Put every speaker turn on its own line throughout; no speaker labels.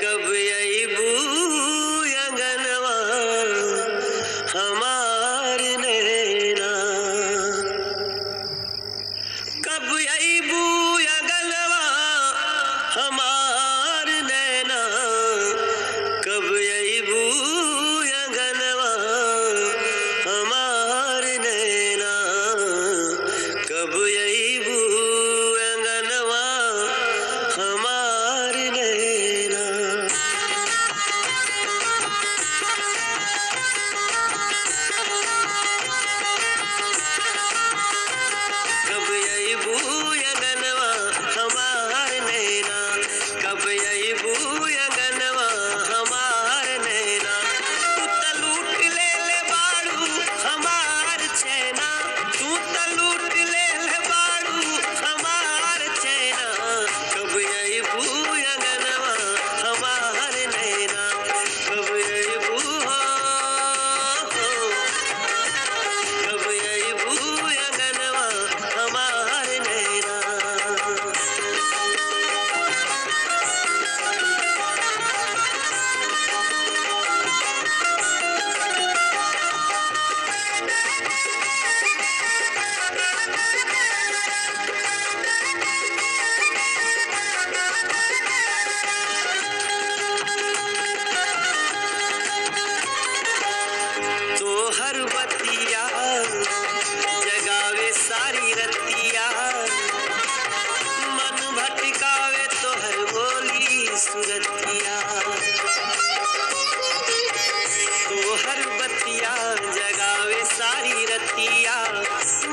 कब अइबू अंगनवा हमार नैना, कब अइबू अंगनवा हमार नैना, कब अइबू अंगनवा हमार नैना, कब अइबू अंगनवा हमार नैना। कब अइबू अंगनवा हमार नैना, कब अइबू अंगनवा हमार नैना, तू त लूट ले बाड़ू हमार चैना, तू त लूट ले बाड़ू हमार चैना, कब अइबू अंगनवा हमार नैना, कब अइबू कब अइबू अंगनवा हमार नैना। तोहर बतिया जगावे सारी रतिया, मन भटकावे तोहर बोली सुरतिया, तोहर बतिया जगावे सारी रतिया,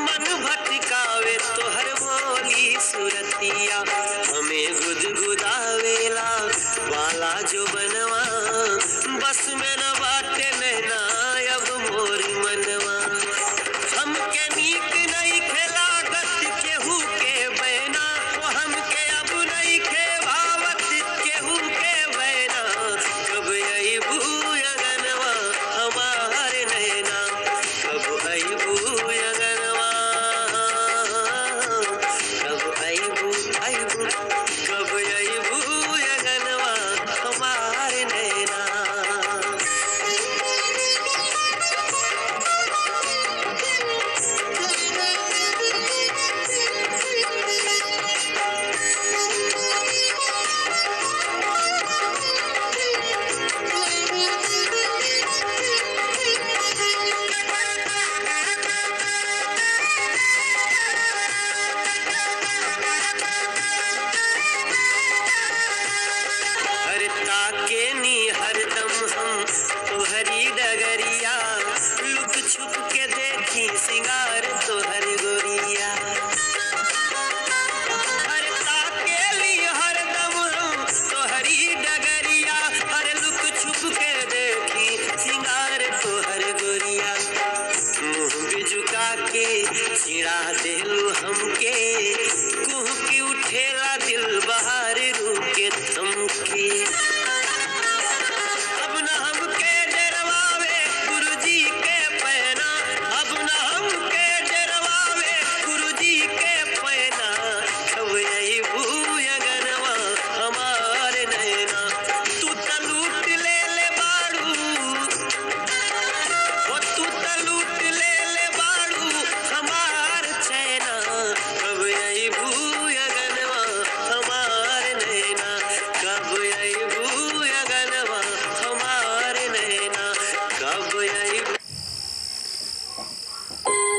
मन भटकावे तोहर बोली सुरतिया, हमें गुदगुदावेला वाला जो बनवा, बस में न बाटे नैना अब मोर मनवा, हमके नीक नहीं खेलागत केहू के बैना, वो हमके अब नहीं खेभावत केहू के बैना, कब अइबू अंगनवा हमार नैना, कब अइबू अंगनवा, कब अइबू अइबू कब अइबू अंगनवा हमार नैना। हर ताके नी हरदम हम तोहरी डगरिया, लुक छुप के देखी सिंगार तोहर गोरिया, हर ताके ली हरदम हम तोहरी डगरिया, हर लुक छुप के देखी सिंगार तोहर गोरिया, मुँह बिजुका के चिड़ा देलू हमके, कुह की उठेला दिल बहार रूके थमके, अब न हमके डरवावे गुरुजी के पैना, अब न हमके डरवावे गुरुजी के पैना, कब अइबू अंगनवा हमार नैना, तू त लूट ले बाड़ू, ओ तू त लूट